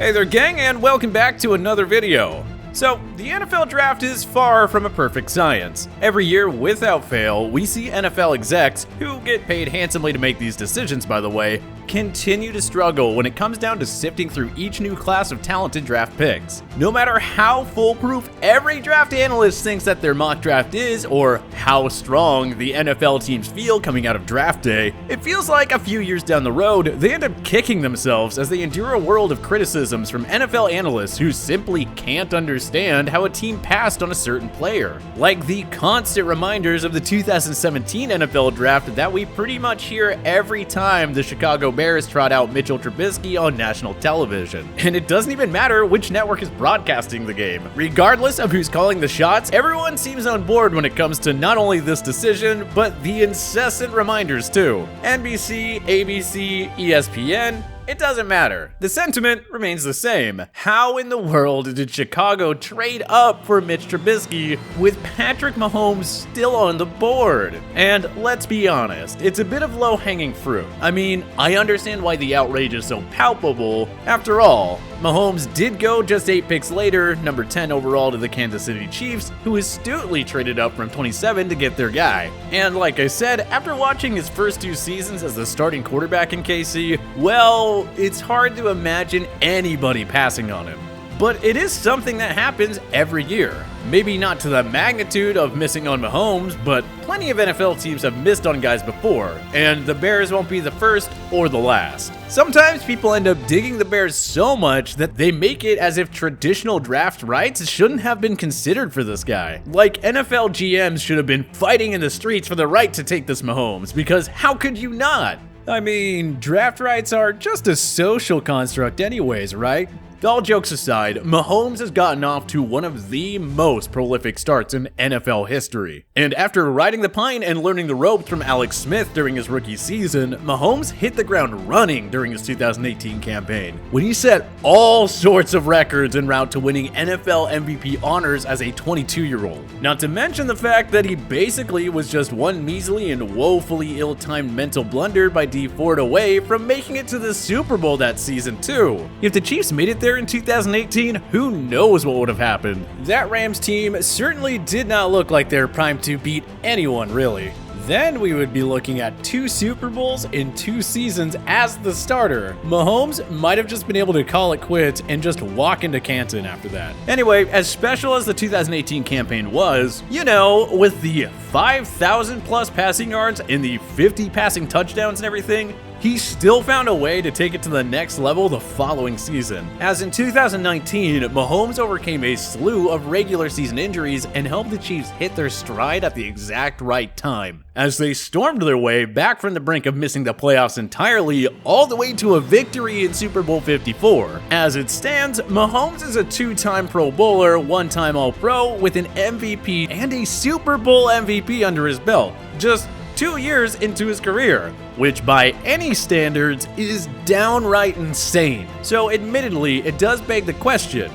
Hey there gang, and welcome back to another video. So, the NFL draft is far from a perfect science. Every year, without fail, we see NFL execs, who get paid handsomely to make these decisions by the way, continue to struggle when it comes down to sifting through each new class of talented draft picks. No matter how foolproof every draft analyst thinks that their mock draft is, or how strong the NFL teams feel coming out of draft day, it feels like a few years down the road, they end up kicking themselves as they endure a world of criticisms from NFL analysts who simply can't understand how a team passed on a certain player. Like the constant reminders of the 2017 NFL draft that we pretty much hear every time the Chicago Bears trot out Mitchell Trubisky on national television. And it doesn't even matter which network is broadcasting the game. Regardless of who's calling the shots, everyone seems on board when it comes to not only this decision, but the incessant reminders too. NBC, ABC, ESPN, it doesn't matter. The sentiment remains the same. How in the world did Chicago trade up for Mitch Trubisky with Patrick Mahomes still on the board? And let's be honest, it's a bit of low-hanging fruit. I mean, I understand why the outrage is so palpable. After all, Mahomes did go just 8 picks later, number 10 overall to the Kansas City Chiefs, who astutely traded up from 27 to get their guy. And like I said, after watching his first 2 seasons as the starting quarterback in KC, well, it's hard to imagine anybody passing on him. But it is something that happens every year. Maybe not to the magnitude of missing on Mahomes, but plenty of NFL teams have missed on guys before, and the Bears won't be the first or the last. Sometimes people end up digging the Bears so much that they make it as if traditional draft rights shouldn't have been considered for this guy. Like NFL GMs should have been fighting in the streets for the right to take this Mahomes, because how could you not? I mean, draft rights are just a social construct anyways, right? All jokes aside, Mahomes has gotten off to one of the most prolific starts in NFL history. And after riding the pine and learning the ropes from Alex Smith during his rookie season, Mahomes hit the ground running during his 2018 campaign, when he set all sorts of records en route to winning NFL MVP honors as a 22-year-old. Not to mention the fact that he basically was just one measly and woefully ill-timed mental blunder by Dee Ford away from making it to the Super Bowl that season too. If the Chiefs made it there in 2018, who knows what would have happened. That Rams team certainly did not look like they're primed to beat anyone, really. Then we would be looking at 2 Super Bowls in 2 seasons as the starter. Mahomes might have just been able to call it quits and just walk into Canton after that. Anyway, as special as the 2018 campaign was, you know, with the 5,000 plus passing yards and the 50 passing touchdowns and everything, he still found a way to take it to the next level the following season. As in 2019, Mahomes overcame a slew of regular season injuries and helped the Chiefs hit their stride at the exact right time, as they stormed their way back from the brink of missing the playoffs entirely all the way to a victory in Super Bowl 54. As it stands, Mahomes is a 2-time Pro Bowler, 1-time All-Pro with an MVP and a Super Bowl MVP under his belt, just 2 years into his career, which by any standards is downright insane. So admittedly, it does beg the question,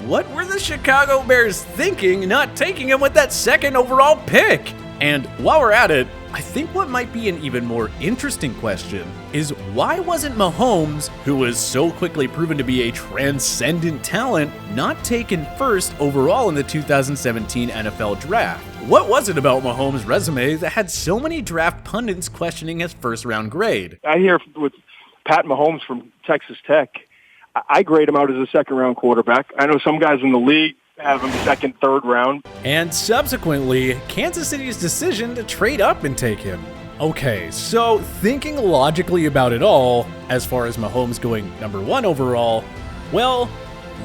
what were the Chicago Bears thinking not taking him with that 2nd overall pick? And while we're at it, I think what might be an even more interesting question is why wasn't Mahomes, who was so quickly proven to be a transcendent talent, not taken first overall in the 2017 NFL draft? What was it about Mahomes' resume that had so many draft pundits questioning his first-round grade? I hear with Pat Mahomes from Texas Tech, I grade him out as a second-round quarterback. I know some guys in the league have him 2nd, 3rd round. And subsequently, Kansas City's decision to trade up and take him. Okay, so thinking logically about it all, as far as Mahomes going number 1 overall, well,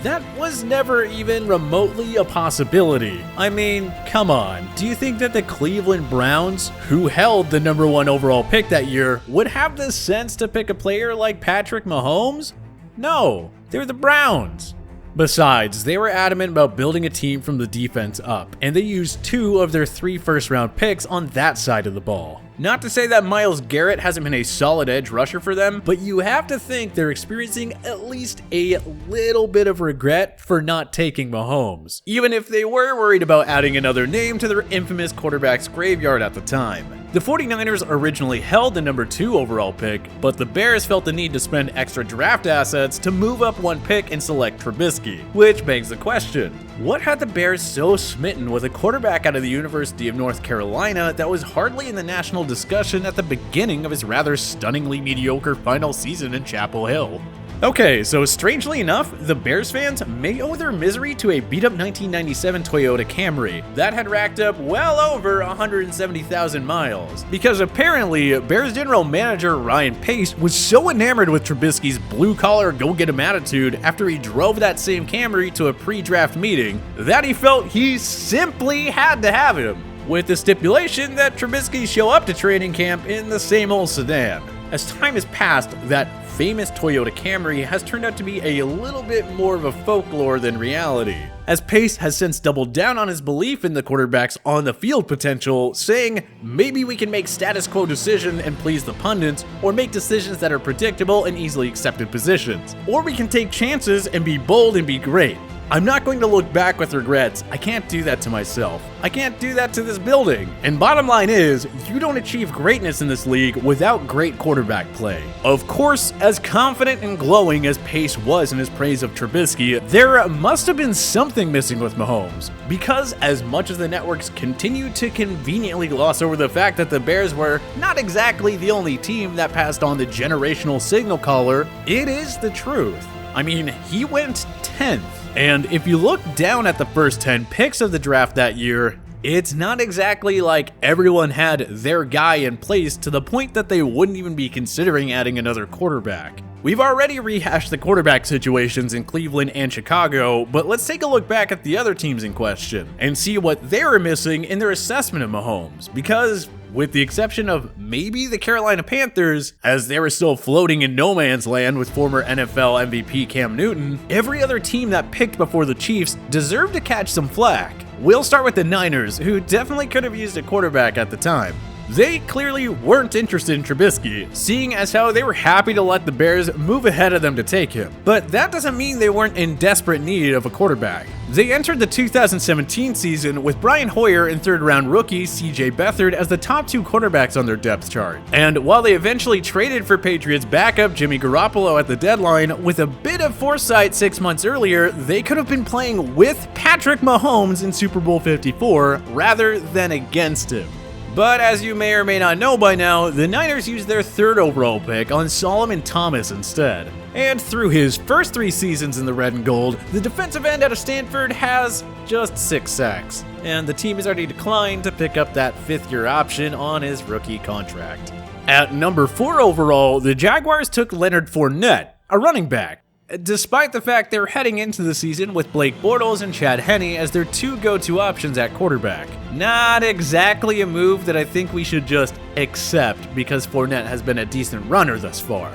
that was never even remotely a possibility. I mean, come on, do you think that the Cleveland Browns, who held the number 1 overall pick that year, would have the sense to pick a player like Patrick Mahomes? No, they're the Browns. Besides, they were adamant about building a team from the defense up, and they used 2 of their 3 first-round picks on that side of the ball. Not to say that Myles Garrett hasn't been a solid edge rusher for them, but you have to think they're experiencing at least a little bit of regret for not taking Mahomes, even if they were worried about adding another name to their infamous quarterback's graveyard at the time. The 49ers originally held the number 2 overall pick, but the Bears felt the need to spend extra draft assets to move up 1 pick and select Trubisky, which begs the question, what had the Bears so smitten with a quarterback out of the University of North Carolina that was hardly in the national discussion at the beginning of his rather stunningly mediocre final season in Chapel Hill? Okay, so strangely enough, the Bears fans may owe their misery to a beat-up 1997 Toyota Camry that had racked up well over 170,000 miles. Because apparently, Bears general manager Ryan Pace was so enamored with Trubisky's blue-collar go-get-him attitude after he drove that same Camry to a pre-draft meeting that he felt he simply had to have him, with the stipulation that Trubisky show up to training camp in the same old sedan. As time has passed, that famous Toyota Camry has turned out to be a little bit more of a folklore than reality, as Pace has since doubled down on his belief in the quarterback's on-the-field potential, saying maybe we can make status quo decisions and please the pundits, or make decisions that are predictable and easily accepted positions, or we can take chances and be bold and be great. I'm not going to look back with regrets. I can't do that to myself. I can't do that to this building. And bottom line is, you don't achieve greatness in this league without great quarterback play. Of course, as confident and glowing as Pace was in his praise of Trubisky, there must have been something missing with Mahomes. Because as much as the networks continue to conveniently gloss over the fact that the Bears were not exactly the only team that passed on the generational signal caller, it is the truth. I mean, he went 10th. And if you look down at the first 10 picks of the draft that year, it's not exactly like everyone had their guy in place to the point that they wouldn't even be considering adding another quarterback. We've already rehashed the quarterback situations in Cleveland and Chicago, but let's take a look back at the other teams in question and see what they were missing in their assessment of Mahomes, because with the exception of maybe the Carolina Panthers, as they were still floating in no man's land with former NFL MVP Cam Newton, every other team that picked before the Chiefs deserved to catch some flack. We'll start with the Niners, who definitely could have used a quarterback at the time. They clearly weren't interested in Trubisky, seeing as how they were happy to let the Bears move ahead of them to take him. But that doesn't mean they weren't in desperate need of a quarterback. They entered the 2017 season with Brian Hoyer and third-round rookie CJ Beathard as the top 2 quarterbacks on their depth chart. And while they eventually traded for Patriots backup Jimmy Garoppolo at the deadline, with a bit of foresight 6 months earlier, they could have been playing with Patrick Mahomes in Super Bowl 54 rather than against him. But as you may or may not know by now, the Niners used their 3rd overall pick on Solomon Thomas instead. And through his first 3 seasons in the red and gold, the defensive end out of Stanford has just 6 sacks. And the team has already declined to pick up that 5th-year option on his rookie contract. At number 4 overall, the Jaguars took Leonard Fournette, a running back, despite the fact they're heading into the season with Blake Bortles and Chad Henne as their 2 go-to options at quarterback. Not exactly a move that I think we should just accept because Fournette has been a decent runner thus far.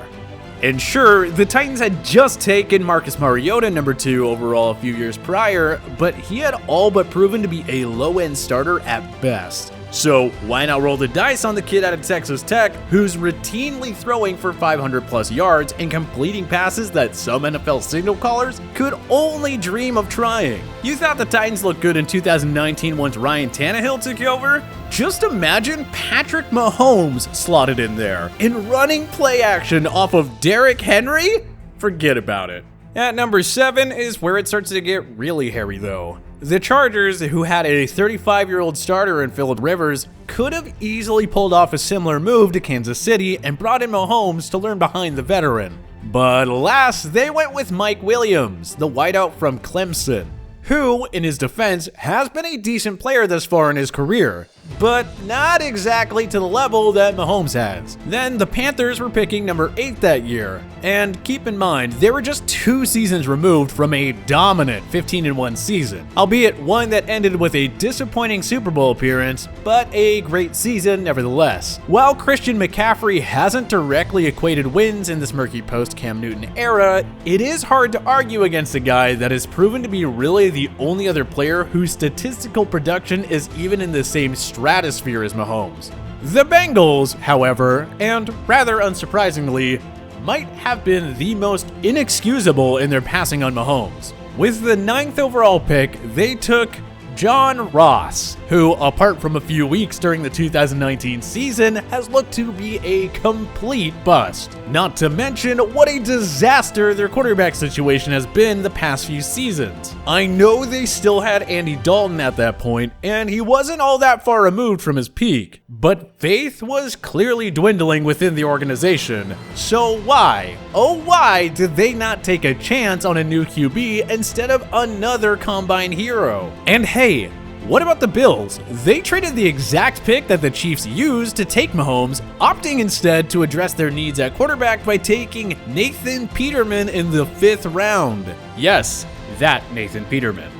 And sure, the Titans had just taken Marcus Mariota number 2 overall a few years prior, but he had all but proven to be a low-end starter at best. So why not roll the dice on the kid out of Texas Tech who's routinely throwing for 500 plus yards and completing passes that some NFL signal callers could only dream of trying? You thought the Titans looked good in 2019 once Ryan Tannehill took over? Just imagine Patrick Mahomes slotted in there and running play action off of Derrick Henry? Forget about it. At number 7 is where it starts to get really hairy though. The Chargers, who had a 35-year-old starter in Phillip Rivers, could have easily pulled off a similar move to Kansas City and brought in Mahomes to learn behind the veteran. But alas, they went with Mike Williams, the wideout from Clemson, who, in his defense, has been a decent player thus far in his career, but not exactly to the level that Mahomes has. Then the Panthers were picking number 8 that year, and keep in mind, they were just 2 seasons removed from a dominant 15-1 season, albeit one that ended with a disappointing Super Bowl appearance, but a great season nevertheless. While Christian McCaffrey hasn't directly equated wins in this murky post-Cam Newton era, it is hard to argue against a guy that has proven to be really the only other player whose statistical production is even in the same stratosphere as Mahomes. The Bengals, however, and rather unsurprisingly, might have been the most inexcusable in their passing on Mahomes. With the 9th overall pick, they took John Ross, who, apart from a few weeks during the 2019 season, has looked to be a complete bust. Not to mention what a disaster their quarterback situation has been the past few seasons. I know they still had Andy Dalton at that point, and he wasn't all that far removed from his peak, but faith was clearly dwindling within the organization. So why, oh why, did they not take a chance on a new QB instead of another combine hero? And hey, what about the Bills? They traded the exact pick that the Chiefs used to take Mahomes, opting instead to address their needs at quarterback by taking Nathan Peterman in the 5th round. Yes, that Nathan Peterman.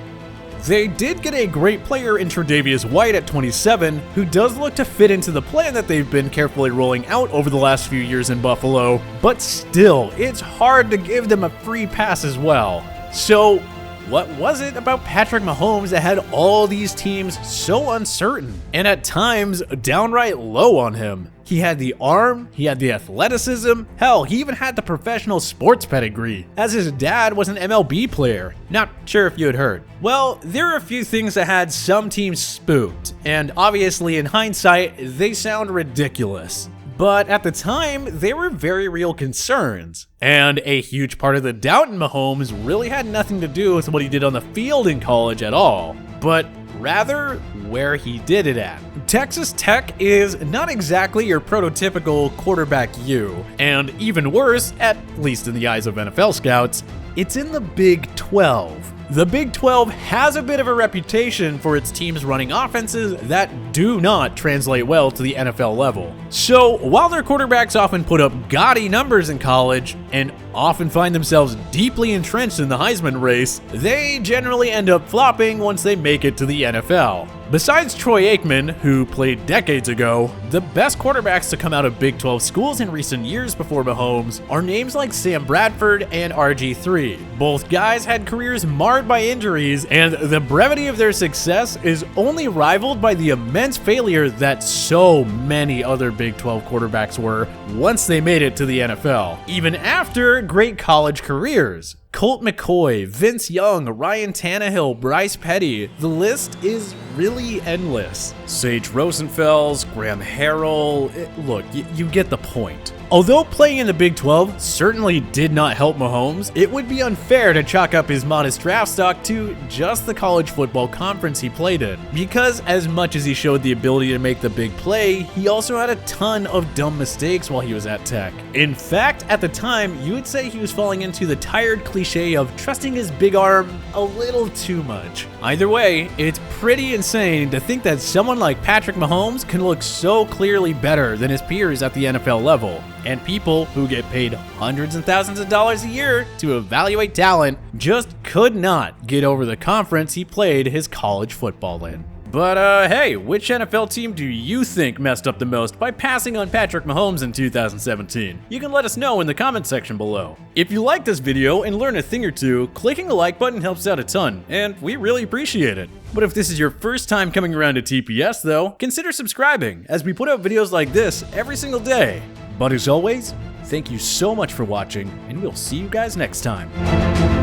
They did get a great player in Tre'Davious White at 27, who does look to fit into the plan that they've been carefully rolling out over the last few years in Buffalo, but still, it's hard to give them a free pass as well. So, what was it about Patrick Mahomes that had all these teams so uncertain, and at times downright low on him? He had the arm, he had the athleticism, hell, he even had the professional sports pedigree, as his dad was an MLB player. Not sure if you had heard. Well, there are a few things that had some teams spooked, and obviously in hindsight, they sound ridiculous. But at the time, they were very real concerns. And a huge part of the doubt in Mahomes really had nothing to do with what he did on the field in college at all, but rather where he did it at. Texas Tech is not exactly your prototypical quarterback U, and even worse, at least in the eyes of NFL scouts, it's in the Big 12. The Big 12 has a bit of a reputation for its teams running offenses that do not translate well to the NFL level. So while their quarterbacks often put up gaudy numbers in college and often find themselves deeply entrenched in the Heisman race, they generally end up flopping once they make it to the NFL. Besides Troy Aikman, who played decades ago, the best quarterbacks to come out of Big 12 schools in recent years before Mahomes are names like Sam Bradford and RG3. Both guys had careers marred by injuries, and the brevity of their success is only rivaled by the immense failure that so many other Big 12 quarterbacks were once they made it to the NFL, even after great college careers. Colt McCoy, Vince Young, Ryan Tannehill, Bryce Petty, the list is really endless. Sage Rosenfels, Graham Harrell, look, you get the point. Although playing in the Big 12 certainly did not help Mahomes, it would be unfair to chalk up his modest draft stock to just the college football conference he played in, because as much as he showed the ability to make the big play, he also had a ton of dumb mistakes while he was at Tech. In fact, at the time, you would say he was falling into the tired cliche of trusting his big arm a little too much. Either way, it's pretty insane to think that someone like Patrick Mahomes can look so clearly better than his peers at the NFL level. And people who get paid hundreds and thousands of dollars a year to evaluate talent just could not get over the conference he played his college football in. But hey, which NFL team do you think messed up the most by passing on Patrick Mahomes in 2017? You can let us know in the comment section below. If you like this video and learn a thing or two, clicking the like button helps out a ton, and we really appreciate it. But if this is your first time coming around to TPS though, consider subscribing, as we put out videos like this every single day. But as always, thank you so much for watching, and we'll see you guys next time.